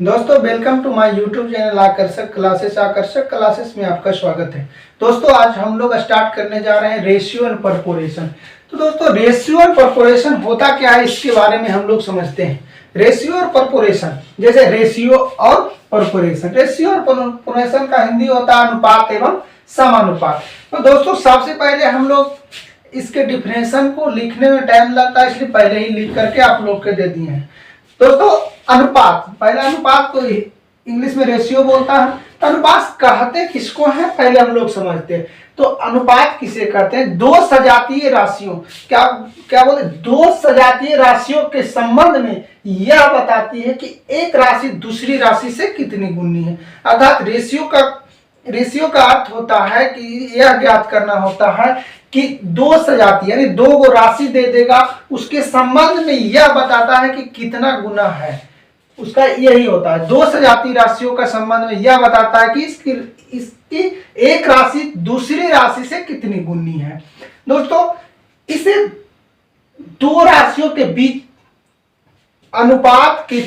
दोस्तों welcome to my YouTube channel Aakarshak classes में आपका स्वागत है। दोस्तों आज हम लोग स्टार्ट करने जा रहे हैं रेशियो एंड परपोरेशन। तो दोस्तों रेशियो एंड परपोरेशन होता क्या है इसके बारे में हम लोग समझते हैं। रेशियो और परपोरेशन, जैसे रेशियो और परपोरेशन, रेशियो और परपोरेशन का हिंदी होता है अनुपात एवं समानुपात। तो दोस्तों सबसे पहले हम लोग इसके डिफिनेशन को लिखने में टाइम लगता है, इसलिए पहले ही लिख करके आप लोग के दे दिए हैं। दोस्तों अनुपात, पहला अनुपात को इंग्लिश में रेशियो बोलता है। तो अनुपात कहते किसको है पहले हम लोग समझते हैं। तो अनुपात किसे कहते हैं? दो सजातीय राशियों, क्या क्या बोले, दो सजातीय राशियों के संबंध में यह बताती है कि एक राशि दूसरी राशि से कितनी गुनी है। अर्थात रेशियो का अर्थ होता है कि यह ज्ञात करना होता है कि दो सजाती यानी दो गो राशि दे देगा, उसके संबंध में यह बताता है कि कितना गुना है, उसका यही होता है। दो सजाती राशियों का संबंध में यह बताता है कि इसकी एक राशि दूसरी राशि से कितनी गुनी है। दोस्तों इसे दो राशियों के बीच अनुपात के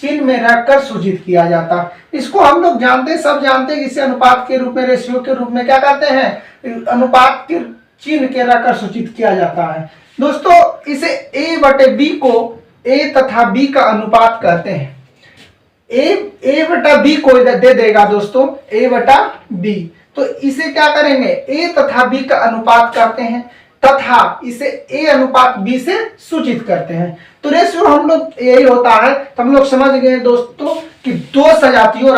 चिन्ह में रखकर सूचित किया जाता है। इसको हम लोग जानते हैं, सब जानते हैं, इसे अनुपात के रूप में, रेशियो के रूप में क्या कहते हैं, अनुपात के चिन्ह के रखकर सूचित किया जाता है। दोस्तों इसे ए बटे बी को ए तथा बी का अनुपात कहते हैं। ए बटा बी को दे देगा दोस्तों, ए बटा बी, तो इसे क्या करेंगे, ए तथा बी का अनुपात कहते हैं तथा इसे ए अनुपात बी से सूचित करते हैं। तो रेशियो हम लोग यही होता है। तो हम लोग समझ गए दोस्तों कि दो सजातीय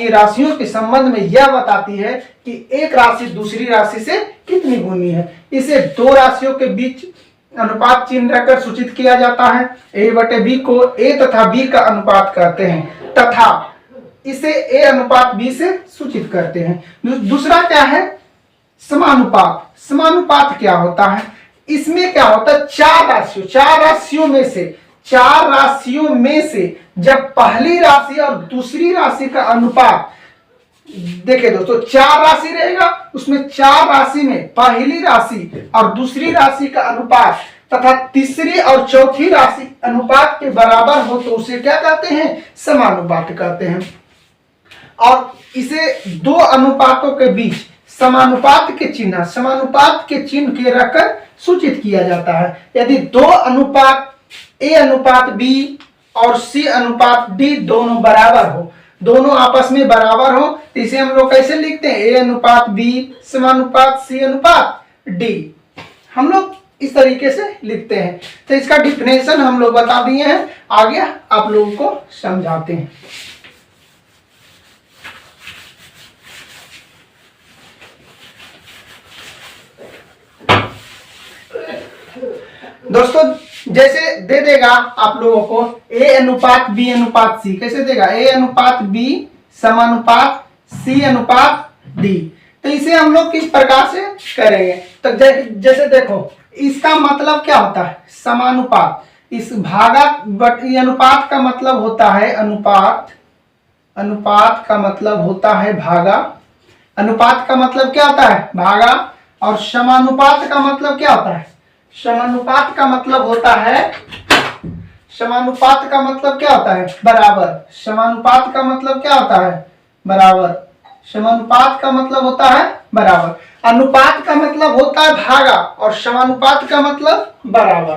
राशियों के संबंध में यह बताती है कि एक राशि दूसरी राशि से कितनी गुनी है। इसे दो राशियों के बीच अनुपात चिन्ह रखकर सूचित किया जाता है। ए बटे बी को ए तथा बी का अनुपात कहते हैं तथा इसे ए अनुपात बी से सूचित करते हैं। दूसरा क्या है, समानुपात। समानुपात क्या होता है, इसमें क्या होता है, चार राशियों में से जब पहली राशि और दूसरी राशि का अनुपात, देखिए दोस्तों चार राशि रहेगा, उसमें चार राशि में पहली राशि और दूसरी राशि का अनुपात तथा तीसरी और चौथी राशि अनुपात के बराबर हो तो उसे क्या कहते हैं, समानुपात कहते हैं। और इसे दो अनुपातों के बीच समानुपात के चिन्ह के रखकर सूचित किया जाता है। यदि दो अनुपात ए अनुपात बी और सी अनुपात डी दोनों बराबर हो, दोनों आपस में बराबर हो, तो इसे हम लोग कैसे लिखते हैं, ए अनुपात बी समानुपात सी अनुपात डी, हम लोग इस तरीके से लिखते हैं। तो इसका डिफिनेशन हम लोग बता दिए हैं, आगे आप लोगों को समझाते हैं। दोस्तों जैसे दे देगा आप लोगों को ए अनुपात बी अनुपात सी, कैसे देगा, ए अनुपात बी समानुपात सी अनुपात डी। तो इसे हम लोग किस प्रकार से करेंगे, तो जैसे देखो इसका मतलब क्या होता है, समानुपात, इस भागा अनुपात का मतलब होता है अनुपात का मतलब होता है भागा, अनुपात का मतलब क्या होता है, भागा, और समानुपात का मतलब क्या होता है, समानुपात का मतलब होता है बराबर। समानुपात का मतलब क्या होता है, बराबर। समानुपात का मतलब होता है बराबर। अनुपात का मतलब होता है भागा और समानुपात का मतलब बराबर।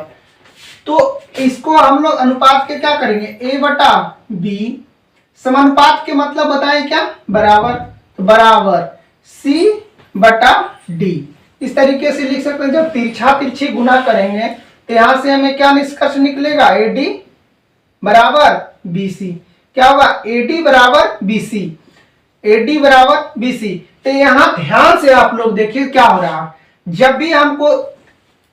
तो इसको हम लोग अनुपात के क्या करेंगे, ए बटा बी, समानुपात के मतलब बताएं क्या, बराबर, तो बराबर सी बटा डी। इस तरीके से लिख सकते हैं। जब तिरछी गुना करेंगे तो यहां से हमें क्या निष्कर्ष निकलेगा, एडी बराबर बीसी। क्या होगा, एडी बराबर बीसी, एडी बराबर बीसी। तो यहां ध्यान से आप लोग देखिए क्या हो रहा है, जब भी हमको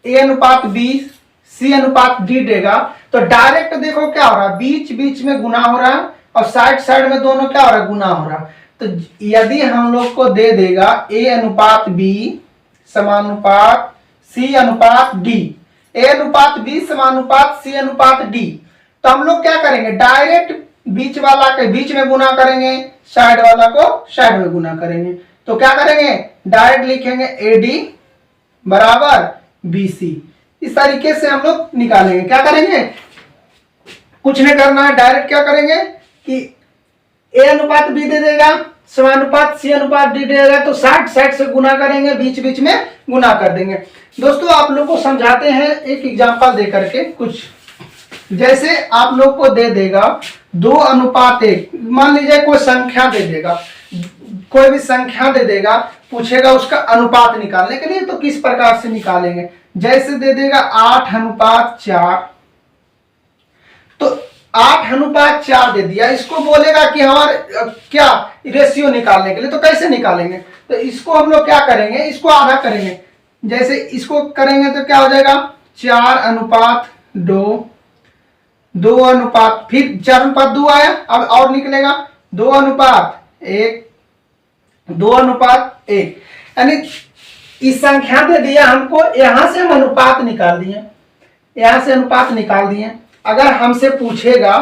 ए अनुपात बी सी अनुपात डी देगा तो डायरेक्ट देखो क्या हो रहा है, बीच बीच में गुना हो रहा है और साइड में दोनों क्या हो रहा है, गुना हो रहा है। तो यदि हम लोग को दे देगा ए अनुपात बी समानुपात सी अनुपात डी, ए अनुपात बी समानुपात सी अनुपात डी, तो हम लोग क्या करेंगे, डायरेक्ट बीच वाला के बीच में गुना करेंगे, साइड वाला को साइड में गुना करेंगे। तो क्या करेंगे, डायरेक्ट लिखेंगे एडी बराबर बीसी। इस तरीके से हम लोग निकालेंगे, क्या करेंगे, कुछ नहीं करना है, डायरेक्ट क्या करेंगे कि ए अनुपात बी दे देगा, समानुपात सी अनुपात डी देगा, तो 60 से गुना करेंगे, बीच बीच में गुना कर देंगे। दोस्तों आप लोग को समझाते हैं एक एग्जांपल दे करके कुछ। जैसे आप लोग को दे देगा 2:1, मान लीजिए कोई संख्या दे देगा, कोई भी संख्या दे देगा, पूछेगा उसका अनुपात निकालने के लिए, तो किस प्रकार से निकालेंगे। जैसे दे देगा 8:4, तो 8:4 दे दिया, इसको बोलेगा कि हमारे क्या रेशियो निकालने के लिए, तो कैसे निकालेंगे। तो इसको हम लोग क्या करेंगे, इसको आधा करेंगे। जैसे इसको करेंगे तो क्या हो जाएगा 4:2, 2:, फिर 4:2 आया, अब और निकलेगा 2:1, 2:1, यानी इस संख्या दे दिया हमको, यहां से हम अनुपात निकाल दिए, यहां से अनुपात निकाल दिए। अगर हमसे पूछेगा,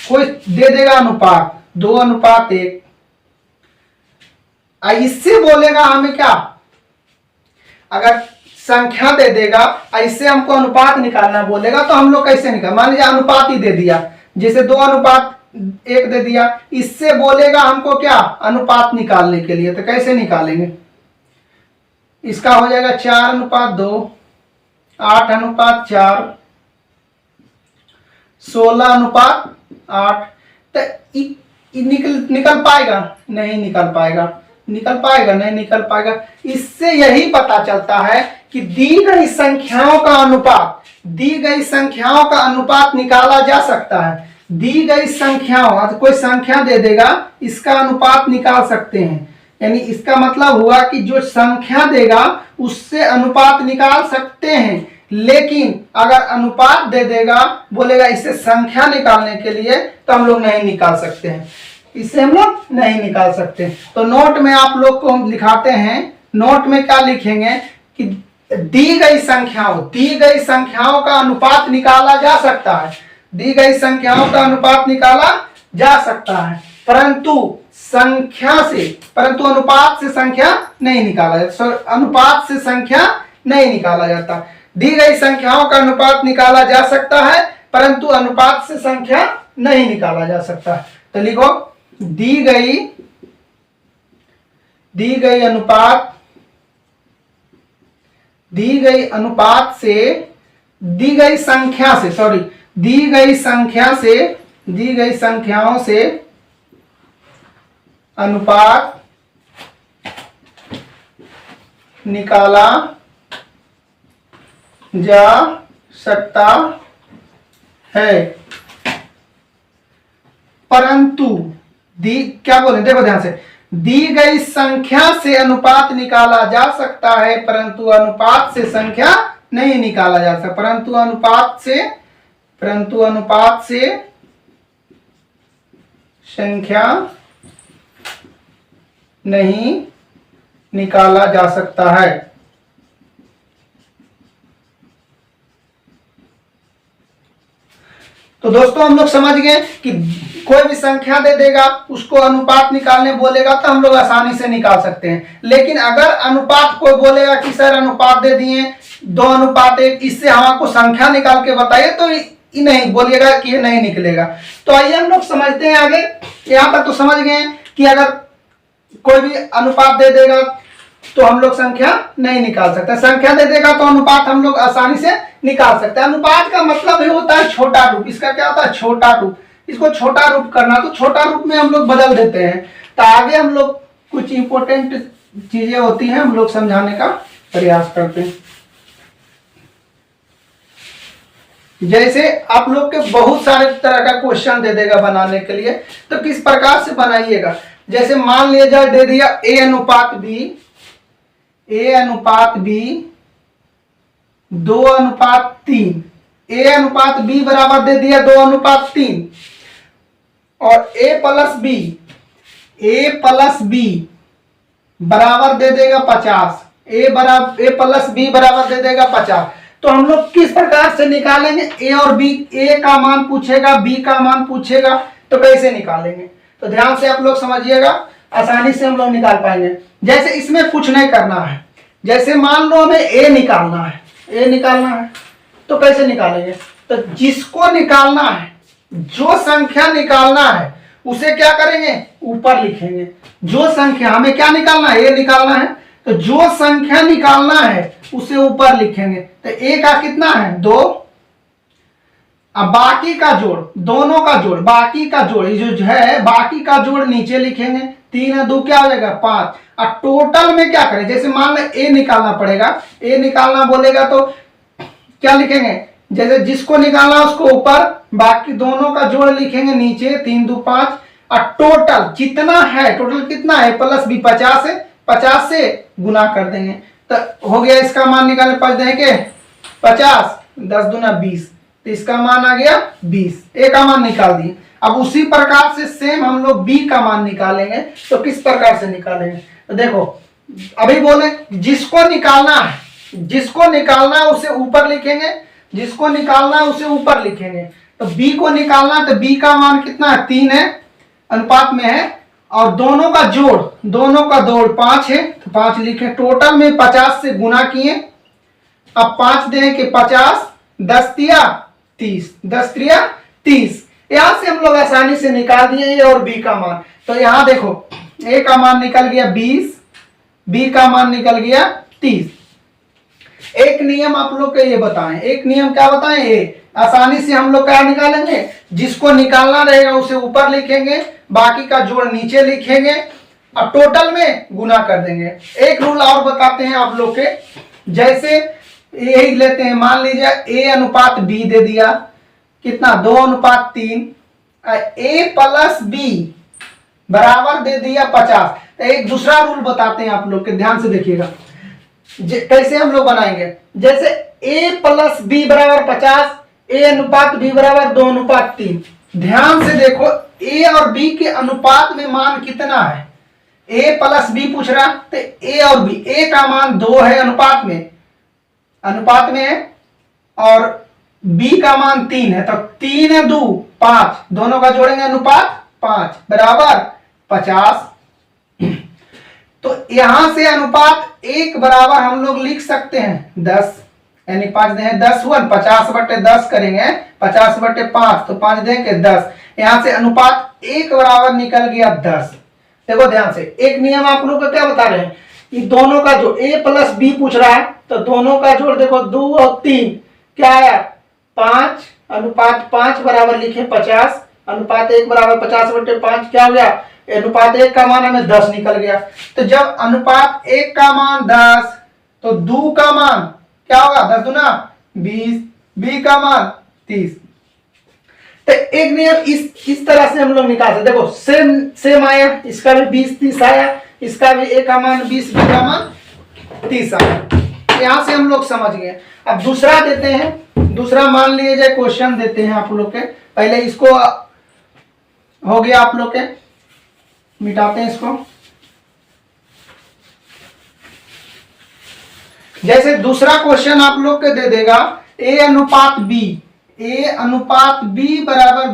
कोई दे देगा अनुपात 2:1, इससे बोलेगा हमें क्या, अगर संख्या दे देगा इससे हमको अनुपात निकालना बोलेगा, तो हम लोग कैसे निकाल, मान लीजिए अनुपात ही दे दिया, जैसे 2:1 दे दिया, इससे बोलेगा हमको क्या अनुपात निकालने के लिए, तो कैसे निकालेंगे। इसका हो जाएगा 4:2, 8:4, 16:8, तो निकल पाएगा, नहीं निकल पाएगा, निकल पाएगा, नहीं निकल पाएगा। इससे यही पता चलता है कि दी गई संख्याओं का अनुपात, दी गई संख्याओं का अनुपात निकाला जा सकता है। दी गई संख्याओं, तो कोई संख्या दे देगा, इसका अनुपात निकाल सकते हैं, यानी इसका मतलब हुआ कि जो संख्या देगा उससे अनुपात निकाल सकते हैं। लेकिन अगर अनुपात दे देगा, बोलेगा इससे संख्या निकालने के लिए, तो हम लोग नहीं निकाल सकते हैं, इससे हम लोग नहीं निकाल सकते। तो नोट में आप लोग को हम लिखाते हैं, नोट में क्या लिखेंगे कि दी गई संख्याओं का अनुपात निकाला जा सकता है, दी गई संख्याओं का अनुपात निकाला जा सकता है, परंतु अनुपात से संख्या नहीं निकाला जाता, अनुपात से संख्या नहीं निकाला जाता। दी गई संख्याओं का अनुपात निकाला जा सकता है, परंतु अनुपात से संख्या नहीं निकाला जा सकता। तो लिखो दी गई अनुपात, दी गई अनुपात से, दी गई संख्या से, सॉरी, दी गई संख्याओं से अनुपात निकाला जा सकता है, परंतु क्या बोले, देखो ध्यान से, दी गई संख्या से अनुपात निकाला जा सकता है, परंतु अनुपात से संख्या नहीं निकाला जा सकता, परंतु अनुपात से संख्या नहीं निकाला जा सकता है। तो दोस्तों हम लोग समझ गए कि कोई भी संख्या दे देगा, उसको अनुपात निकालने बोलेगा, तो हम लोग आसानी से निकाल सकते हैं। लेकिन अगर अनुपात कोई बोलेगा कि सर अनुपात दे दिए 2:1, इससे हमको संख्या निकाल के बताइए, तो नहीं बोलिएगा कि ये नहीं निकलेगा। तो आइए हम लोग समझते हैं आगे। यहाँ पर तो समझ गए कि अगर कोई भी अनुपात दे देगा तो हम लोग संख्या नहीं निकाल सकते, संख्या दे देगा तो अनुपात हम लोग आसानी से निकाल सकते हैं। अनुपात का मतलब ही होता है छोटा रूप, इसका क्या होता है छोटा रूप। इसको छोटा रूप करना, तो छोटा रूप में हम लोग बदल देते हैं। तो आगे हम लोग कुछ इंपॉर्टेंट चीजें होती हैं, हम लोग समझाने का प्रयास करते हैं। जैसे आप लोग के बहुत सारे तरह का क्वेश्चन दे देगा बनाने के लिए, तो किस प्रकार से बनाइएगा। जैसे मान लिया जाए दे दिया A अनुपात B 2:3, A अनुपात B बराबर दे दिया 2:3, और A प्लस B बराबर दे देगा 50, A प्लस B बराबर दे देगा 50। तो हम लोग किस प्रकार से निकालेंगे, A और B, A का मान पूछेगा, B का मान पूछेगा, तो कैसे निकालेंगे। तो ध्यान से आप लोग समझिएगा, आसानी से हम लोग निकाल पाएंगे। जैसे इसमें कुछ नहीं करना है, जैसे मान लो हमें A निकालना है, तो कैसे निकालेंगे। तो जिसको निकालना है जो संख्या निकालना है उसे क्या करेंगे, ऊपर लिखेंगे। जो संख्या हमें क्या निकालना है, ए निकालना है, तो जो संख्या निकालना है उसे ऊपर लिखेंगे। तो ए का कितना है 2, अब बाकी का जोड़, दोनों का जोड़, बाकी का जोड़, ये जो है बाकी का जोड़ नीचे लिखेंगे। 3 और 2 क्या हो जाएगा 5। अब टोटल में क्या करें, जैसे मान लो ए निकालना पड़ेगा, ए निकालना बोलेगा तो क्या लिखेंगे, जैसे जिसको निकालना उसको ऊपर, बाकी दोनों का जोड़ लिखेंगे नीचे। 3 2 5 और टोटल जितना है, टोटल कितना है प्लस बी 50 है, 50 से गुना कर देंगे तो हो गया। इसका मान निकालने 5 देंगे 50, 10 दूना 20, तो इसका मान आ गया 20। ए का मान निकाल दिए। अब उसी प्रकार से सेम हम लोग बी का मान निकालेंगे। तो किस प्रकार से निकालेंगे, तो देखो अभी बोले जिसको निकालना है, जिसको निकालना है उसे ऊपर लिखेंगे, जिसको निकालना है उसे ऊपर लिखेंगे। तो बी को निकालना, तो बी का मान कितना है 3 है, अनुपात में है, और दोनों का जोड़, दोनों का जोड़ 5 है, तो 5 लिखे। टोटल में 50 से गुना किए। अब 5 दें कि 50, 10 तिया 30, 10 त्रिया 30। यहां से हम लोग आसानी से निकाल दिए ए और बी का मान। तो यहां देखो ए का मान निकल गया 20, बी का मान निकल गया 30। एक नियम आप लोग को ये बताएं, एक नियम क्या बताएं, ये आसानी से हम लोग क्या निकालेंगे, जिसको निकालना रहेगा उसे ऊपर लिखेंगे, बाकी का जोड़ नीचे लिखेंगे, अब टोटल में गुना कर देंगे। एक रूल और बताते हैं आप लोग के, जैसे यही लेते हैं, मान लीजिए ए अनुपात बी दे दिया, कितना 2 अनुपात 3, ए प्लस बी बराबर दे दिया 50। तो एक दूसरा रूल बताते हैं आप लोग के, ध्यान से देखिएगा कैसे हम लोग बनाएंगे। जैसे a प्लस बी बराबर 50, ए अनुपात बी बराबर 2 अनुपात 3। ध्यान से देखो a और b के अनुपात में मान कितना है, a प्लस बी पूछ रहा, तो a और b, a का मान 2 है अनुपात में, अनुपात में है, और b का मान 3 है, तो 3 है 2 5, दोनों का जोड़ेंगे अनुपात 5 बराबर 50। तो यहां से अनुपात 1 बराबर हम लोग लिख सकते हैं 10, यानी 5 दें 10 हुआ, 50/10 करेंगे, 50/5 तो 5 देंगे 10। यहां से अनुपात 1 बराबर निकल गया 10। देखो ध्यान से, एक नियम आप लोग को क्या बता रहे हैं, ये दोनों का जोड़, a प्लस बी पूछ रहा है, तो दोनों का जोड़ देखो 2 और 3 क्या आया 5, अनुपात 5 बराबर लिखे 50, अनुपात 1 बराबर 50/5 क्या हो गया, अनुपात 1 का मान हमें 10 निकल गया। तो जब अनुपात 1 का मान 10, तो 2 का मान क्या होगा 10 दूना 20, बी का मान 30। तो एक नियम इस तरह से हम लोग निकाल सकते। देखो सेम आया, इसका भी 20 30 आया, इसका भी ए का मान 20, बी का मान 30 आया। यहां से हम लोग समझ गए। अब दूसरा देते हैं, दूसरा मान लिए जाए क्वेश्चन देते हैं आप लोग के। पहले इसको हो गया आप लोग के, मिटाते हैं इसको। जैसे दूसरा क्वेश्चन आप लोग के दे देगा a अनुपात b, a अनुपात b बराबर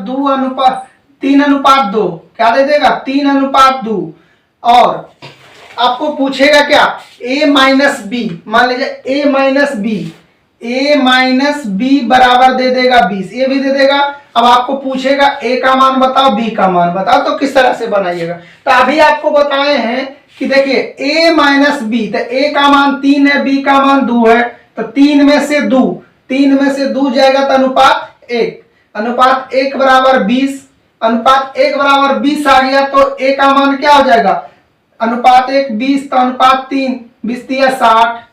3:2, क्या दे देगा 3:2, और आपको पूछेगा क्या a माइनस बी, मान लीजिए a माइनस बी बराबर दे देगा 20, ये भी दे देगा। अब आपको पूछेगा a का मान बताओ, b का मान बताओ, तो किस तरह से बनाइएगा। तो अभी आपको बताए हैं कि देखिए a माइनस बी, तो a का मान 3 है, b का मान 2 है, तो 3 में से 2 जाएगा तो अनुपात 1, अनुपात 1 बराबर 20, अनुपात 1 बराबर 20 आ गया, तो a का मान क्या हो जाएगा, अनुपात 1 20, तो अनुपात 3 20 दिया 60,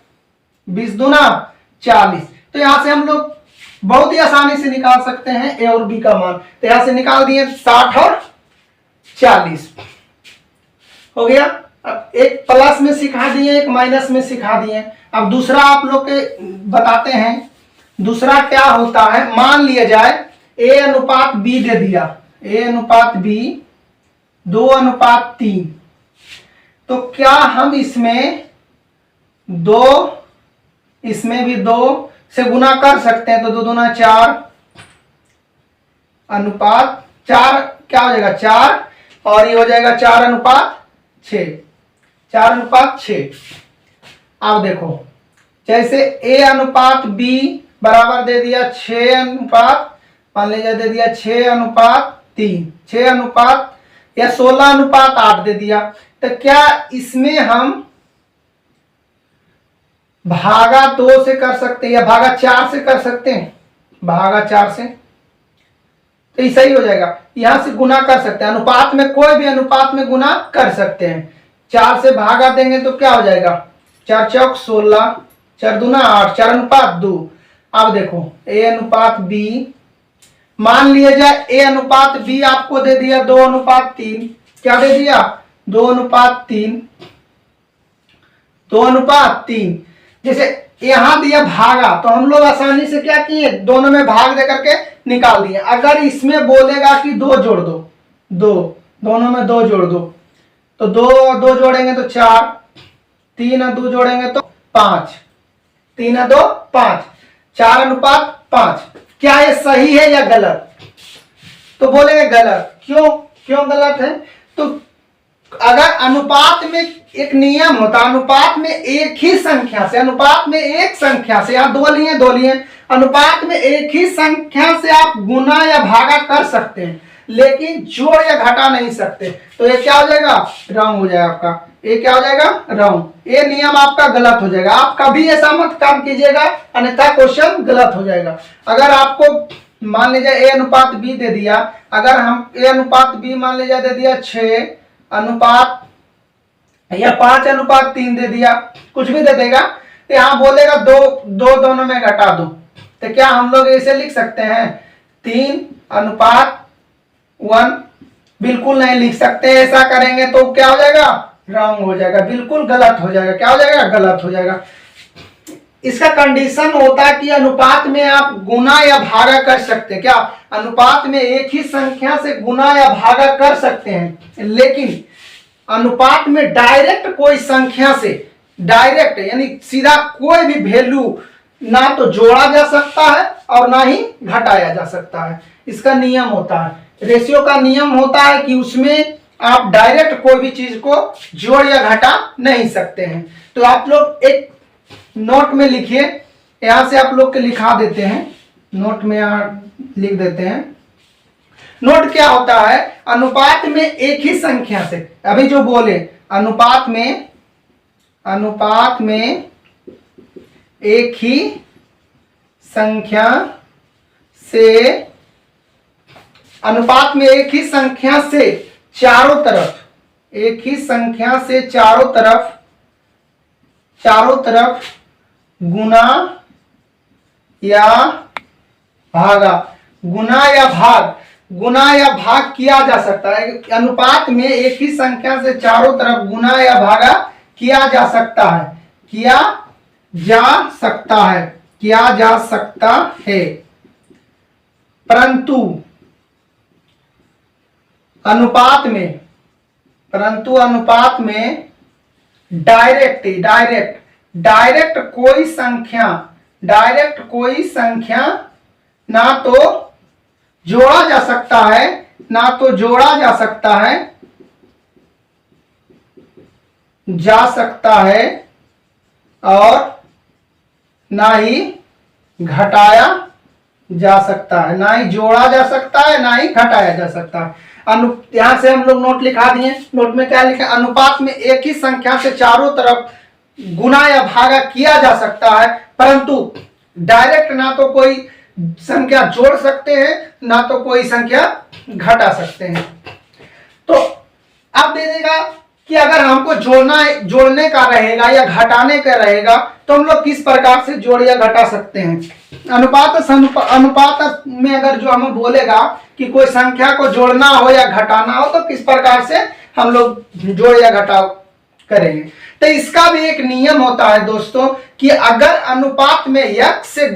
20 दूना 40। तो यहां से हम लोग बहुत ही आसानी से निकाल सकते हैं ए और बी का मान। तो यहां से निकाल दिए 60 और 40 हो गया। अब एक प्लस में सिखा दिए, एक माइनस में सिखा दिए। अब दूसरा आप लोग के बताते हैं, दूसरा क्या होता है। मान लिया जाए a अनुपात b दे दिया, a अनुपात b 2:3, तो क्या हम इसमें 2, इसमें भी 2 से गुना कर सकते हैं, तो 2 दूना 4, अनुपात 4 क्या हो जाएगा 4, और ये हो जाएगा 4:6, 4:6। अब देखो जैसे a अनुपात b बराबर दे दिया 6:3, मान लीजिए दे दिया 6:3, 6 या 16:8 दे दिया। तो क्या इसमें हम भागा 2 से कर सकते हैं या भागा 4 से कर सकते हैं? भागा 4 से तो ऐसा ही हो जाएगा। यहां से गुना कर सकते हैं, अनुपात में कोई भी अनुपात में गुना कर सकते हैं। 4 से भागा देंगे तो क्या हो जाएगा? 4 चौक 16, 4 दूना 8, 4:2। अब देखो A:B, मान लिया जाए A:B आपको दे दिया 2:3। क्या दे दिया? 2:3, 2:3। जैसे यहां दिया भागा तो हम लोग आसानी से क्या किए, दोनों में भाग दे करके निकाल दिए। अगर इसमें बोलेगा कि 2 जोड़ दो, 2, दोनों में 2 जोड़ दो, तो 2 जोड़ेंगे तो 4, 3 और 2 जोड़ेंगे तो 5, 3 और 2 5, 4:5। क्या ये सही है या गलत? तो बोलेंगे गलत। क्यों गलत है? तो अगर अनुपात में एक नियम होता, अनुपात में एक ही संख्या से, अनुपात में एक संख्या से, आप 2 लिए, अनुपात में एक ही संख्या से आप गुना या भागा कर सकते हैं, लेकिन जोड़ या घटा नहीं सकते। तो ये क्या हो जाएगा? रॉन्ग हो जाएगा आपका। ये क्या हो जाएगा? रॉन्ग। ये नियम आपका गलत हो जाएगा। आप कभी ऐसा मत काम कीजिएगा, अन्यथा क्वेश्चन गलत हो जाएगा। अगर आपको मान लीजिए A:B दे दिया, अगर हम A:B मान लीजिए दे दिया 6 अनुपात या 5:3 दे दिया, कुछ भी दे देगा, तो यहां बोलेगा 2 दोनों में घटा दो। तो क्या हम लोग ऐसे लिख सकते हैं 3:1? बिल्कुल नहीं लिख सकते। ऐसा करेंगे तो क्या हो जाएगा? रॉन्ग हो जाएगा, बिल्कुल गलत हो जाएगा। क्या हो जाएगा? गलत हो जाएगा। इसका कंडीशन होता है कि अनुपात में आप गुना या भागा कर सकते हैं। क्या अनुपात में एक ही संख्या से गुना या भागा कर सकते हैं, लेकिन अनुपात में डायरेक्ट कोई संख्या से, डायरेक्ट यानी सीधा कोई भी वैल्यू ना तो जोड़ा जा सकता है और ना ही घटाया जा सकता है। इसका नियम होता है, रेशियो का नियम होता है कि उसमें आप डायरेक्ट कोई भी चीज को जोड़ या घटा नहीं सकते हैं। तो आप लोग एक नोट में लिखिए, यहां से आप लोग के लिखा देते हैं, नोट में यहां लिख देते हैं। नोट क्या होता है? अनुपात में एक ही संख्या से, अभी जो बोले अनुपात में एक ही संख्या से, अनुपात में एक ही संख्या से चारों तरफ, एक ही संख्या से चारों तरफ गुना या भागा, गुना या भाग किया जा सकता है। अनुपात में एक ही संख्या से चारों तरफ गुना या भागा किया जा सकता है, परंतु अनुपात में डायरेक्ट कोई संख्या ना तो जोड़ा जा सकता है और ना ही घटाया जा सकता है, ना ही जोड़ा जा सकता है, ना ही घटाया जा सकता है। यहां से हम लोग नोट लिखा दिए। नोट में क्या लिखा? अनुपात में एक ही संख्या से चारों तरफ गुना या भागा किया जा सकता है, परंतु डायरेक्ट ना तो कोई संख्या जोड़ सकते हैं, ना तो कोई संख्या घटा सकते हैं। तो अब दे देगा कि अगर हमको जोड़ने का रहेगा या घटाने का रहेगा तो हम लोग किस प्रकार से जोड़ या घटा सकते हैं। अनुपात में अगर जो हमें बोलेगा कि कोई संख्या को जोड़ना हो या घटाना हो तो किस प्रकार से हम लोग जोड़ या घटाव करेंगे। तो इसका भी एक नियम होता है दोस्तों कि अगर अनुपात में x से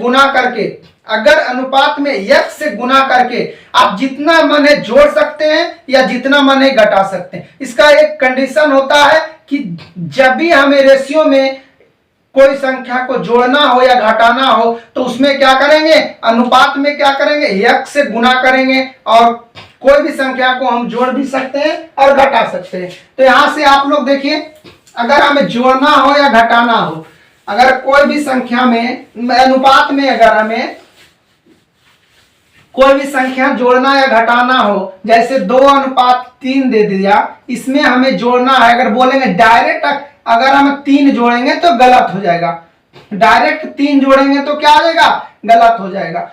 गुना करके आप जितना मन है जोड़ सकते हैं या जितना मन है घटा सकते हैं। इसका एक कंडीशन होता है कि जब भी हमें रेशियो में कोई संख्या को जोड़ना हो या घटाना हो तो उसमें क्या करेंगे? अनुपात में क्या करेंगे? x से गुना करेंगे और कोई भी संख्या को हम जोड़ भी सकते हैं और घटा सकते हैं। तो यहां से आप लोग देखिए, अगर हमें जोड़ना हो या घटाना हो, अगर कोई भी संख्या में अनुपात में अगर हमें कोई भी संख्या जोड़ना या घटाना हो, जैसे 2:3 दे दिया, इसमें हमें जोड़ना है। अगर बोलेंगे डायरेक्ट अगर हम 3 जोड़ेंगे तो गलत हो जाएगा, डायरेक्ट 3 जोड़ेंगे तो क्या हो जाएगा, गलत हो जाएगा।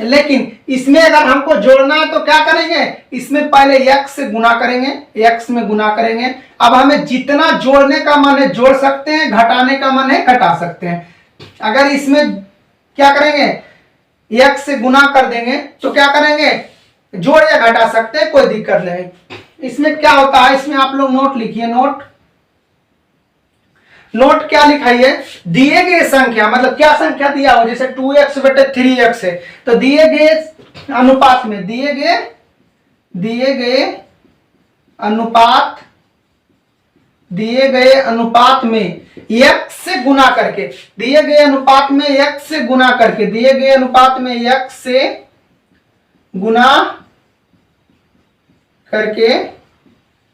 लेकिन इसमें अगर हमको जोड़ना है तो क्या करेंगे, इसमें पहले x से गुना करेंगे, x में गुना करेंगे। अब हमें जितना जोड़ने का मन है जोड़ सकते हैं, घटाने का मन है घटा सकते हैं। अगर इसमें क्या करेंगे, x से गुना कर देंगे तो क्या करेंगे, जोड़ या घटा सकते हैं, कोई दिक्कत नहीं। इसमें क्या होता है, इसमें आप लोग नोट लिखिए, नोट क्या लिखाइए, दिए गए संख्या, मतलब क्या संख्या दिया हो, जैसे 2x बटे 3x है, तो दिए गए अनुपात में, दिए गए अनुपात में x से गुना करके, दिए गए अनुपात में x से गुना करके, दिए गए अनुपात में x से गुना करके,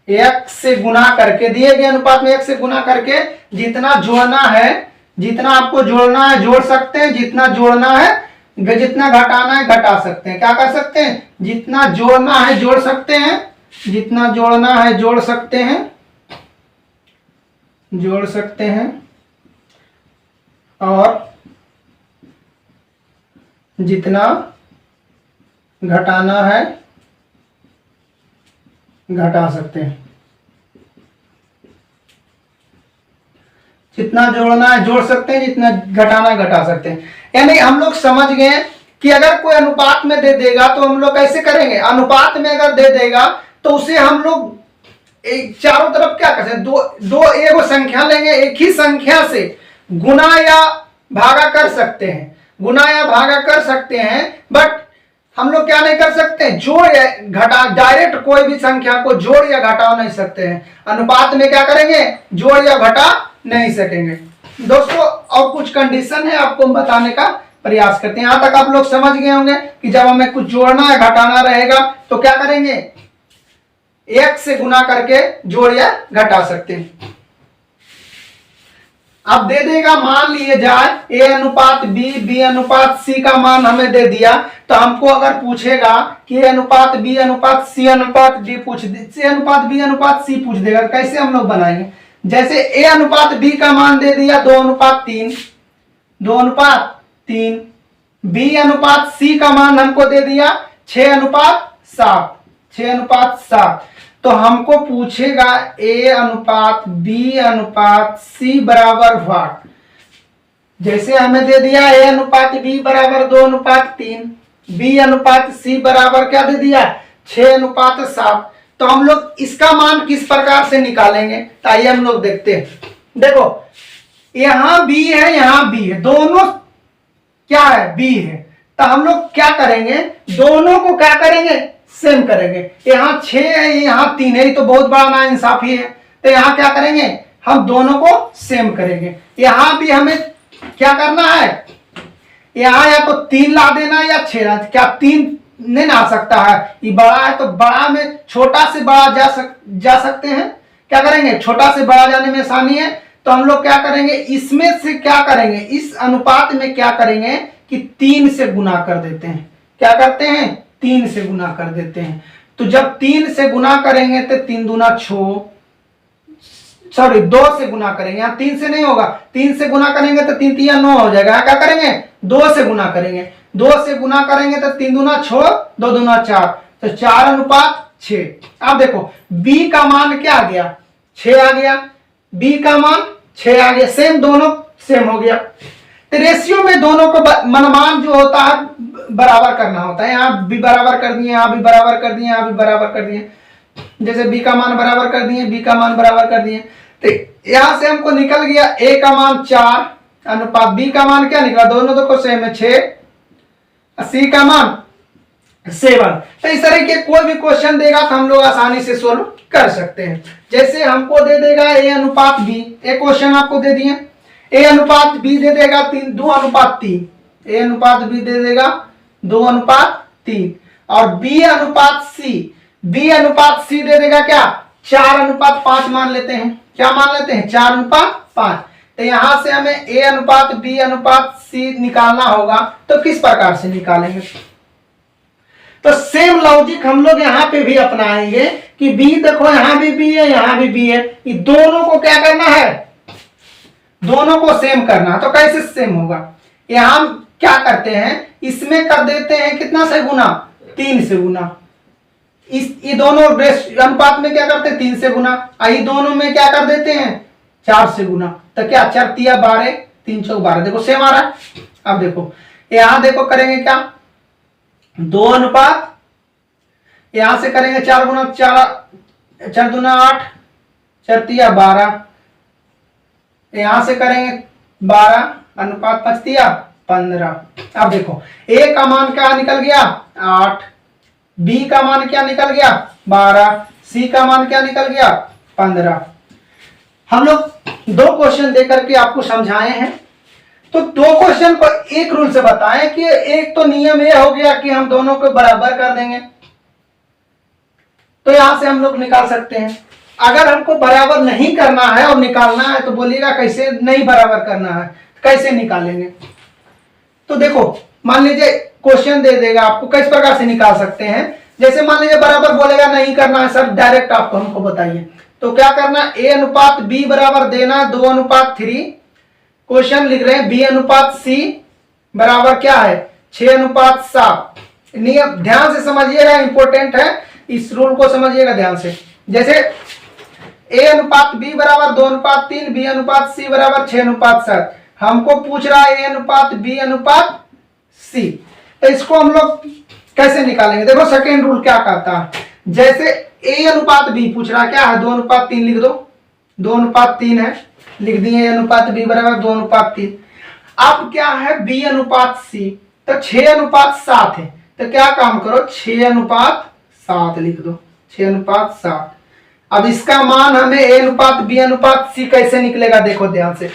x से गुना करके, दिए गए अनुपात में x से गुना करके जितना जोड़ना है, जितना आपको जोड़ना है जोड़ सकते हैं, जितना जोड़ना है, जितना घटाना है घटा सकते हैं। क्या कर सकते हैं, जितना जोड़ना है जोड़ सकते हैं, जितना जोड़ना है जोड़ सकते हैं, और जितना घटाना है घटा सकते हैं। जितना जोड़ना है जोड़ सकते हैं, जितना घटाना घटा सकते हैं। यानी हम लोग समझ गए कि अगर कोई अनुपात में दे देगा तो हम लोग कैसे करेंगे, अनुपात में अगर दे देगा तो उसे हम लोग चारों तरफ क्या कर सकते हैं, दो एक संख्या लेंगे, एक ही संख्या से गुना या भागा कर सकते हैं, गुना या भागा कर सकते हैं। बट हम लोग क्या नहीं कर सकते, जोड़ या घटा, डायरेक्ट कोई भी संख्या को जोड़ या घटा नहीं सकते हैं। अनुपात में क्या करेंगे, जोड़ या घटा नहीं सकेंगे। दोस्तों और कुछ कंडीशन है आपको हम बताने का प्रयास करते हैं। यहां तक आप लोग समझ गए होंगे कि जब हमें कुछ जोड़ना या घटाना रहेगा तो क्या करेंगे, एक से गुना करके जोड़ या घटा सकते हैं। अब दे देगा, मान लिए जाए a अनुपात b अनुपात c का मान हमें दे दिया, तो हमको अगर पूछेगा कि a अनुपात b अनुपात c अनुपात d पूछ दे, c अनुपात b अनुपात c पूछ देगा, कैसे हम लोग बनाएंगे। जैसे a अनुपात b का मान दे दिया 2:3, b अनुपात c का मान हमको दे दिया 6:7, तो हमको पूछेगा a अनुपात b अनुपात c बराबर व्हाट। जैसे हमें दे दिया a अनुपात b बराबर 2:3, b अनुपात c बराबर क्या दे दिया 6:7, तो हम लोग इसका मान किस प्रकार से निकालेंगे, तो आइए हम लोग देखते हैं। देखो यहां b है, यहां b है, दोनों क्या है, b है, तो हम लोग क्या करेंगे, दोनों को क्या करेंगे, सेम करेंगे। यहाँ 6 है, यहाँ 3 है, तो बहुत बड़ा नाइंसाफी है, तो यहाँ क्या करेंगे, हम दोनों को सेम करेंगे। यहाँ भी हमें क्या करना है, यहाँ या तो 3 ला देना या 6 ला, क्या 3 नहीं ना आ सकता है, ये बड़ा है तो बड़ा में छोटा से बड़ा जा सकते हैं। क्या करेंगे, छोटा से बड़ा जाने में आसानी है, तो हम लोग क्या करेंगे, इसमें से क्या करेंगे, इस अनुपात में क्या करेंगे कि 3 से गुना कर देते हैं। क्या करते हैं, 3 से गुना कर देते हैं। तो जब 3 से गुना करेंगे तो 3 दूना 6, सॉरी 2 से गुना करेंगे, यहाँ 3 से नहीं होगा, 3 से गुना करेंगे तो 3 3 9 हो जाएगा। क्या करेंगे, 2 से गुना करेंगे, 2 से गुना करेंगे तो 3 दूना 6, 2 दूना 4, तो 4:6। अब देखो b का मान क्या आ गया, 6 आ गया, b का मान 6 आ गया, सेम, दोनों सेम हो गया। तो रेशियो में दोनों को मनमान जो होता है बराबर करना होता है। यहाँ भी बराबर कर दिए, यहाँ भी बराबर कर दिए, यहाँ भी बराबर कर दिए। जैसे b का मान बराबर कर दिए, b का मान बराबर कर दिए, तो यहाँ से हमको निकल गया a का मान 4 अनुपात b का मान क्या निकला, दोनों को सेम है 6, c का मान 7। तो इस तरह के कोई भी क्वेश्चन देगा तो हम लोग आसानी से सोल्व कर सकते हैं। जैसे हमको दे देगा a अनुपात b, एक क्वेश्चन आपको दे दिए, a अनुपात b दे देगा 2:3, a अनुपात b दे देगा 2:3, और b अनुपात c दे देगा क्या 4:5 मान लेते हैं। क्या मान लेते हैं, 4:5। तो यहां से हमें a अनुपात b अनुपात c निकालना होगा, तो किस प्रकार से निकालेंगे, तो सेम लॉजिक हम लोग यहाँ पे भी अपनाएंगे कि बी, देखो यहाँ भी बी है, यहाँ भी बी है, ये दोनों को क्या करना है, दोनों को सेम करना है। तो कैसे सेम होगा, यहाँ हम क्या करते हैं, इसमें कर देते हैं कितना से गुना, 3 से गुना। ये दोनों अनुपात में क्या करते हैं, 3 से गुना। ये दोनों में क्या कर देते हैं, 4 से गुना। तो क्या 4 तिया 12, 3 चौक 12, देखो सेम आ रहा है। अब देखो यहां देखो करेंगे क्या, 2 अनुपात, यहां से करेंगे 4 गुना 4, 4 दूना 8, 4 तिया 12, यहां से करेंगे 12 अनुपात 5 तिया 15। अब देखो ए का मान क्या निकल गया, 8, बी का मान क्या निकल गया, 12, सी का मान क्या निकल गया, 15। हम लोग 2 क्वेश्चन देकर के आपको समझाए हैं। तो 2 क्वेश्चन को एक रूल से बताएं कि एक तो नियम ये हो गया कि हम दोनों को बराबर कर देंगे, तो यहां से हम लोग निकाल सकते हैं। अगर हमको बराबर नहीं करना है और निकालना है तो बोलिएगा कैसे नहीं बराबर करना है, कैसे निकालेंगे। तो देखो मान लीजिए क्वेश्चन दे देगा आपको, किस प्रकार से निकाल सकते हैं। जैसे मान लीजिए बराबर बोलेगा नहीं करना है सर, डायरेक्ट आपको हमको बताइए, तो क्या करना, ए अनुपात बी बराबर देना 2 अनुपात 3। क्वेश्चन लिख रहे हैं बी अनुपात सी बराबर क्या है, 6 अनुपात 7। नियम ध्यान से समझिएगा, इंपॉर्टेंट है, इस रूल को समझिएगा ध्यान से। जैसे ए अनुपात बी बराबर 2 अनुपात 3, बी अनुपात सी बराबर 6 अनुपात 7। हमको पूछ रहा है ए अनुपात बी अनुपात सी, तो इसको हम लोग कैसे निकालेंगे। देखो सेकेंड रूल क्या कहता है, जैसे ए अनुपात बी पूछ रहा है, क्या है 2 अनुपात 3 लिख दो, 2 अनुपात 3 है, लिख दिए ए अनुपात बी बराबर 2 अनुपात 3। अब क्या है बी अनुपात सी, तो 6 अनुपात 7 है, तो क्या काम करो 6 अनुपात 7 लिख दो, 6 अनुपात 7। अब इसका मान हमें ए अनुपात बी अनुपात सी कैसे निकलेगा, देखो ध्यान से,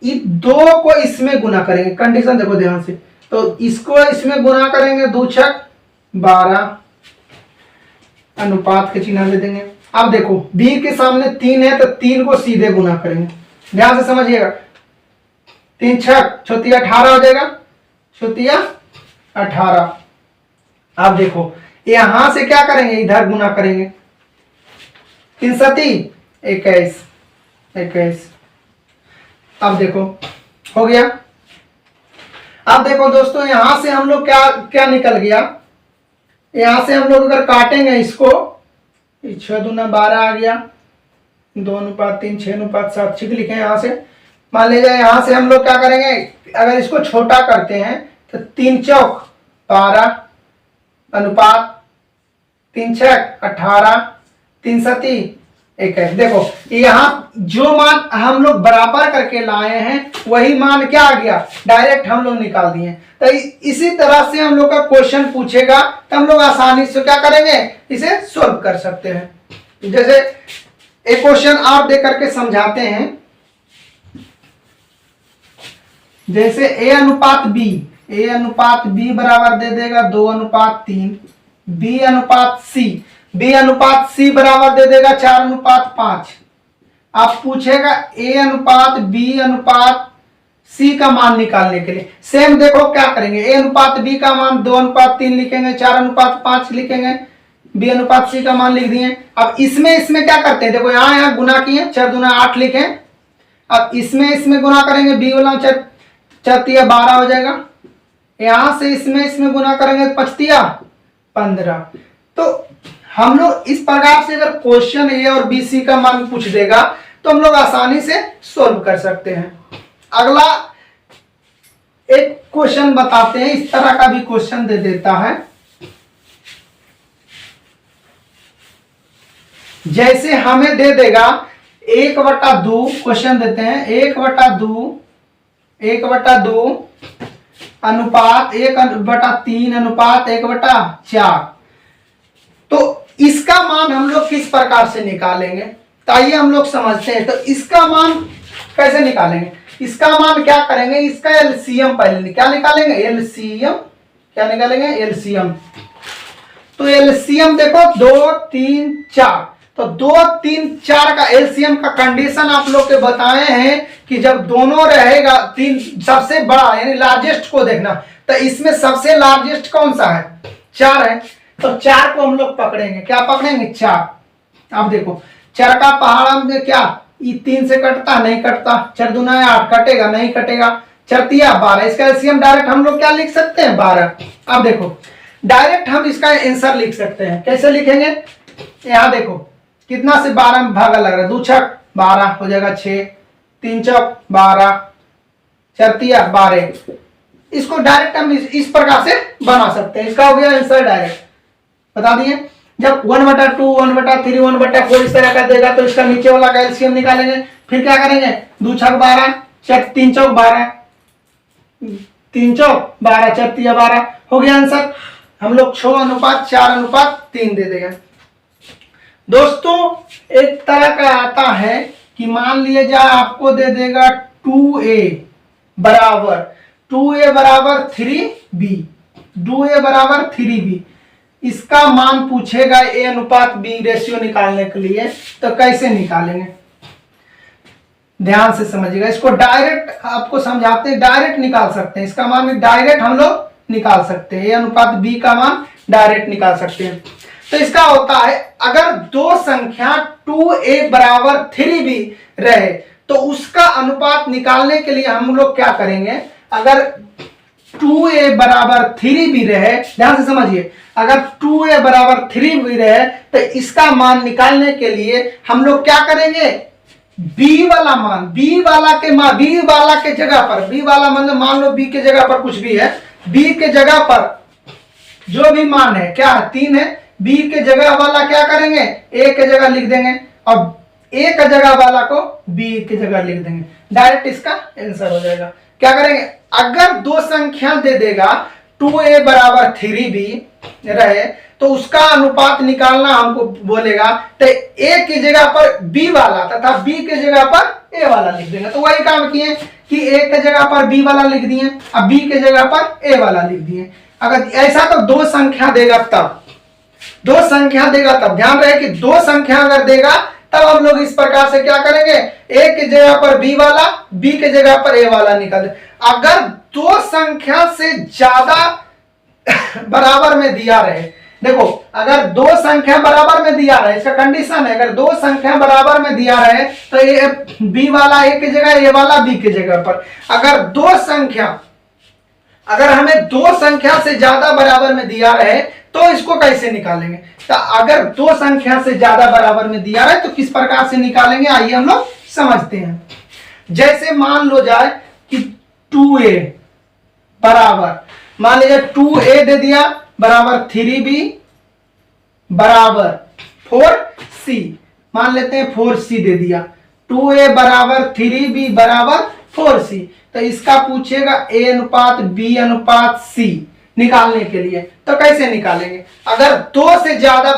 ये 2 को इसमें गुना करेंगे, कंडीशन देखो ध्यान से, तो इसको इसमें गुना करेंगे, 2 छक 12, अनुपात के चिन्ह दे देंगे। अब देखो बी के सामने 3 है, तो 3 को सीधे गुना करेंगे, ध्यान से समझिएगा, 3 छक छोतिया 18 हो जाएगा, छोतिया 18। अब देखो यहां से क्या करेंगे, इधर गुना करेंगे, 3 सती 21, 21। अब देखो हो गया। अब देखो दोस्तों यहां से हम लोग क्या क्या निकल गया, यहां से हम लोग अगर काटेंगे इसको, 6 दूना 12 आ गया, 2 अनुपात 3, 6 अनुपात 7 ठीक लिखे यहां से। मान लीजिए यहां से हम लोग क्या करेंगे, अगर इसको छोटा करते हैं तो 3 चौक 12 अनुपात 3 छक 18, 3 सती 21। देखो यहाँ जो मान हम लोग बराबर करके लाए हैं वही मान क्या आ गया, डायरेक्ट हम लोग निकाल दिए। तो इसी तरह से हम लोग का क्वेश्चन पूछेगा तो हम लोग आसानी से क्या करेंगे, इसे सोल्व कर सकते हैं। जैसे एक क्वेश्चन आप दे करके समझाते हैं, जैसे ए अनुपात बी बराबर दे देगा 2 अनुपात 3, बी अनुपात सी बराबर दे देगा 4 अनुपात 5। आप पूछेगा ए अनुपात बी अनुपात सी का मान निकालने के लिए सेम देखो क्या करेंगे, ए अनुपात बी का मान 2 अनुपात 3 लिखेंगे, 4 अनुपात 5 लिखेंगे, बी अनुपात सी का मान लिख दिए। अब इसमें क्या करते हैं, देखो यहाँ गुना किए, 4 दूना 8 लिखे। अब इसमें गुना करेंगे, बी वाला 4 तिया 12 हो जाएगा, यहां से इसमें गुना करेंगे 5 तिया 15। तो हम लोग इस प्रकार से अगर क्वेश्चन ए और बी सी का मान पूछ देगा तो हम लोग आसानी से सोल्व कर सकते हैं। अगला एक क्वेश्चन बताते हैं, इस तरह का भी क्वेश्चन दे देता है। जैसे हमें दे देगा 1/2, क्वेश्चन देते हैं 1/2 अनुपात 1/3 अनुपात 1/4। तो इसका मान हम लोग किस प्रकार से निकालेंगे, तो आइए हम लोग समझते हैं। तो इसका मान कैसे निकालेंगे, इसका मान क्या करेंगे, इसका एलसीएम पहले क्या निकालेंगे, एलसीएम क्या निकालेंगे, एलसीएम। तो एलसीएम देखो 2 3 4, तो 2 3 4 का एलसीएम का कंडीशन आप लोग के बताए हैं कि जब दोनों रहेगा 3 सबसे बड़ा यानी लार्जेस्ट को देखना, तो इसमें सबसे लार्जेस्ट कौन सा है, 4 है, तो 4 को हम लोग पकड़ेंगे, क्या पकड़ेंगे 4। अब देखो चर का पहाड़ा में क्या, ये 3 से कटता नहीं कटता, 4 दूना 8, कटेगा नहीं कटेगा, 4 तिया 12, इसका एलसीएम डायरेक्ट हम लोग क्या लिख सकते हैं 12। अब देखो डायरेक्ट हम इसका आंसर लिख सकते हैं, कैसे लिखेंगे, यहाँ देखो कितना से 12 में भागा लग रहा है, 2 छक 12 हो जाएगा 6, 3 चौक 12, 4 तिया 12, इसको डायरेक्ट हम इस प्रकार से बना सकते हैं, इसका हो गया आंसर डायरेक्ट बता दिए। जब 1/2, 1/3, 1/4 इस तरह का देगा तो इसका नीचे वाला का एलसीएम निकालेंगे, फिर क्या करेंगे 2 छक 12, 3 चौक 12, 3 चौक 12, 4 तिया 12, हो गया आंसर। हम लोग 6:4:3 दे देंगे। दोस्तों एक तरह का आता है कि मान लिया जाए आपको दे देगा 2a बराबर 3b, 2a बराबर 3b, इसका मान पूछेगा a/b रेशियो निकालने के लिए, तो कैसे निकालेंगे ध्यान से समझिएगा। इसको डायरेक्ट आपको समझाते हैं, डायरेक्ट निकाल सकते हैं, इसका मान डायरेक्ट हम लोग निकाल सकते हैं, a/b का मान डायरेक्ट निकाल सकते हैं। तो इसका होता है अगर दो संख्या 2a बराबर 3b रहे तो उसका अनुपात निकालने के लिए हम लोग क्या करेंगे, अगर 2a बराबर 3b रहे, ध्यान से समझिए, अगर 2a बराबर 3b रहे तो इसका मान निकालने के लिए हम लोग क्या करेंगे, b वाला मान, b वाला के जगह पर, b वाला मतलब मान लो b के जगह पर कुछ भी है, b के जगह पर जो भी मान है क्या है 3 है, b के जगह वाला क्या करेंगे a के जगह लिख देंगे और a के जगह वाला को b के जगह लिख देंगे, डायरेक्ट इसका आंसर हो जाएगा। क्या करेंगे, अगर दो संख्या दे देगा 2a बराबर 3b रहे तो उसका अनुपात निकालना हमको बोलेगा, तो a की जगह पर b वाला तथा b के जगह पर a वाला लिख देंगे। तो वही काम किए कि a के जगह पर b वाला लिख दिए और b के जगह पर a वाला लिख दिए। अगर ऐसा तो दो संख्या देगा तब, दो संख्या देगा तब, ध्यान रहे कि दो संख्या अगर देगा तब हम लोग इस प्रकार से क्या करेंगे, a के जगह पर b वाला, b के जगह पर a वाला निकाल दे। अगर दो संख्या से ज्यादा बराबर में दिया रहे, देखो अगर दो संख्या बराबर में दिया रहे, इसका कंडीशन है, अगर दो संख्या बराबर में दिया रहे तो b वाला a की जगह, a वाला b की जगह पर। अगर दो संख्या, अगर हमें दो संख्या से ज्यादा बराबर में दिया रहे तो इसको कैसे निकालेंगे, तो अगर दो संख्या से ज्यादा बराबर में दिया रहे तो किस प्रकार से निकालेंगे, आइए हम लोग समझते हैं। जैसे मान लो जाए कि 2a बराबर, मान लीजिए 2a दे दिया बराबर 3b बराबर 4c, मान लेते हैं 4c दे दिया, 2a बराबर 3b बराबर 4c, तो इसका पूछेगा a/b/c निकालने के लिए, तो कैसे निकालेंगे। अगर दो से ज्यादा,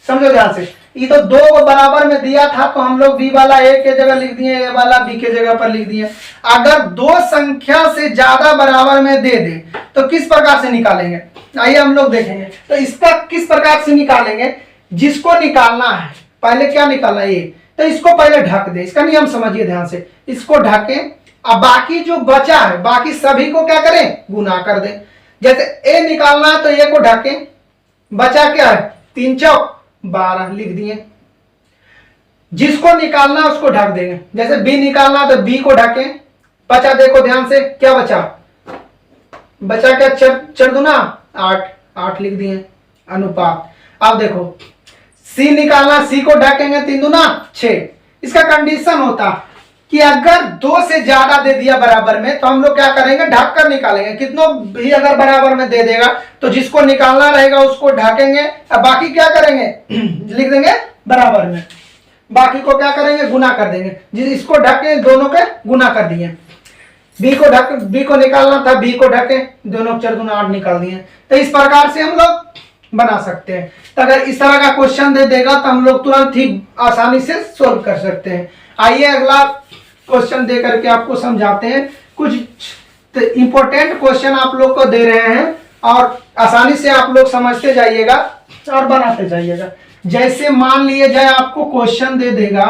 समझो ध्यान से, ये तो दो बराबर में दिया था तो हम लोग b वाला a के जगह लिख दिए, a वाला b के जगह पर लिख दिए। अगर दो संख्या से ज्यादा बराबर में दे दे तो किस प्रकार से निकालेंगे, आइए हम लोग देखेंगे। तो इसका किस प्रकार से निकालेंगे, जिसको निकालना है पहले क्या निकालना है, ये तो इसको पहले ढक दे, इसका नियम समझिए ध्यान से, इसको ढके, अब बाकी जो बचा है बाकी सभी को क्या करें, गुना कर दें। जैसे a निकालना है तो a को ढके, बचा क्या है 3 चौक 12 लिख दिए, जिसको निकालना है उसको ढक देंगे। जैसे b निकालना तो b को ढके, बचा देखो ध्यान से क्या बचा, बचा क्या 4 दूना 8 लिख दिए अनुपात। अब देखो c निकालना, c को ढकेंगे 3 दूना 6। इसका कंडीशन होता कि अगर दो से ज्यादा दे दिया बराबर में तो हम लोग क्या करेंगे, ढक कर निकालेंगे। कितनों भी अगर बराबर में दे देगा तो जिसको निकालना रहेगा उसको ढकेंगे, अब बाकी क्या करेंगे लिख देंगे बराबर में, बाकी को क्या करेंगे गुना कर देंगे। जिसको ढके दोनों के गुना कर दिए, b को निकालना था, b को ढके, दोनों 4 दूना 8 निकाल दिए। तो इस प्रकार से हम लोग बना सकते हैं। तो अगर इस तरह का क्वेश्चन दे देगा तो हम लोग तुरंत ही आसानी से सोल्व कर सकते हैं। आइए अगला क्वेश्चन दे करके आपको समझाते हैं। कुछ इंपॉर्टेंट क्वेश्चन आप लोग को दे रहे हैं और आसानी से आप लोग समझते जाइएगा और बनाते जाइएगा। जैसे मान लिए जाए आपको क्वेश्चन दे देगा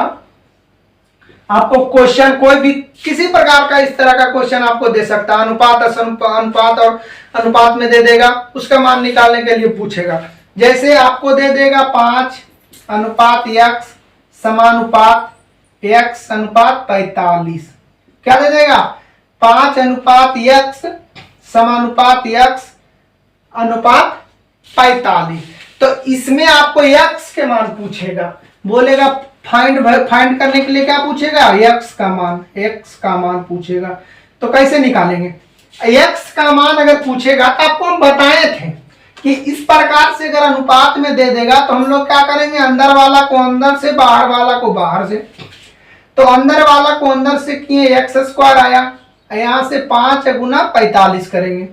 आपको क्वेश्चन कोई भी किसी प्रकार का इस तरह का क्वेश्चन आपको दे सकता है, अनुपात अनुपात और अनुपात में दे देगा, उसका मान निकालने के लिए पूछेगा। जैसे आपको दे देगा 5:x समानुपात x अनुपात 45, क्या दे देगा 5:x समानुपात x अनुपात 45। तो इसमें आपको x के मान पूछेगा, बोलेगा फाइंड करने के लिए क्या पूछेगा, x का मान पूछेगा। तो कैसे निकालेंगे, x का मान अगर पूछेगा तो आपको हम बताए थे कि इस प्रकार से अगर अनुपात में दे देगा तो हम लोग क्या करेंगे, अंदर वाला को अंदर से, बाहर वाला को बाहर से। तो अंदर वाला को अंदर से किए x² आया, यहां से 5 गुना 45 करेंगे,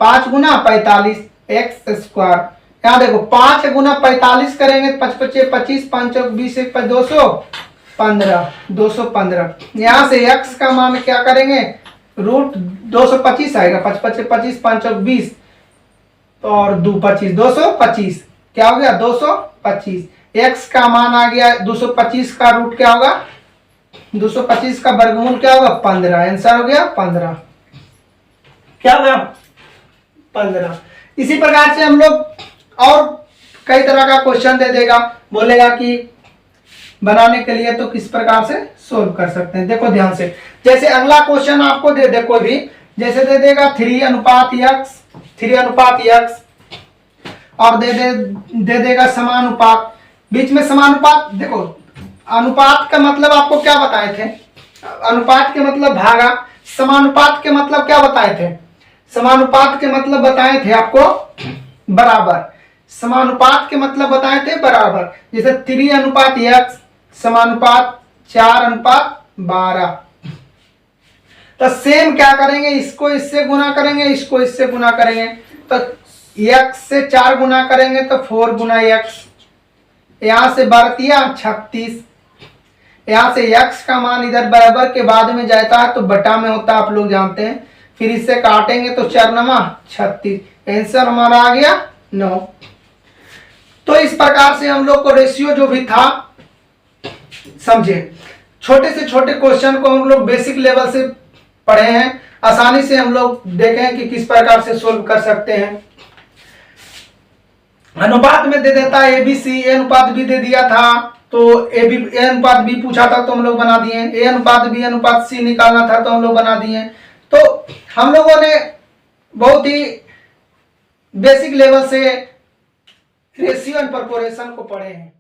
5 गुना 45 x²। यहाँ देखो 5 गुना 45 करेंगे, 5 × 25, 5 × 20, 215, 215। यहाँ से x का मान क्या करेंगे, √225 आएगा, 5 × 25, 5 × 20 और 2 25, 225, क्या हो गया 225। x का मान आ गया 225 का रूट क्या होगा, 225 का वर्गमूल क्या होगा 15, आंसर हो गया 15, क्या होगा 15। इसी प्रकार से हम लोग और कई तरह का क्वेश्चन दे देगा, बोलेगा कि बनाने के लिए तो किस प्रकार से सोल्व कर सकते हैं। देखो ध्यान से, जैसे अगला क्वेश्चन आपको दे दे कोई भी, जैसे दे देगा 3:x और दे देगा समानुपात, बीच में समानुपात। देखो अनुपात का मतलब आपको क्या बताए थे, अनुपात के मतलब भागा, समानुपात के मतलब क्या बताए थे, समानुपात के मतलब बताए थे आपको बराबर, समानुपात के मतलब बताए थे बराबर। जैसे 3:x समानुपात 4:12। तो सेम क्या करेंगे, इसको इससे गुना करेंगे, इसको इससे गुना करेंगे। तो x से 4 गुना करेंगे तो 4 गुना x, यहां से बरतिया 36, यहां से x का मान इधर बराबर के बाद में जाता है तो बटा में होता है, आप लोग जानते हैं। फिर इससे काटेंगे तो 4 9 36, आंसर हमारा आ गया 9। तो इस प्रकार से हम लोग को रेशियो जो भी था समझे, छोटे से छोटे क्वेश्चन को हम लोग बेसिक लेवल से पढ़े हैं, आसानी से हम लोग देखें कि किस प्रकार से सोल्व कर सकते हैं। अनुपात में दे देता है ABC, A अनुपात B दे दिया था तो A अनुपात B पूछा था तो हम लोग बना दिए, A अनुपात B अनुपात C निकालना था तो हम लोग बना दिए। तो हम लोगों ने बहुत ही बेसिक लेवल से रेशियो एंड प्रोपोर्शन को पढ़े हैं।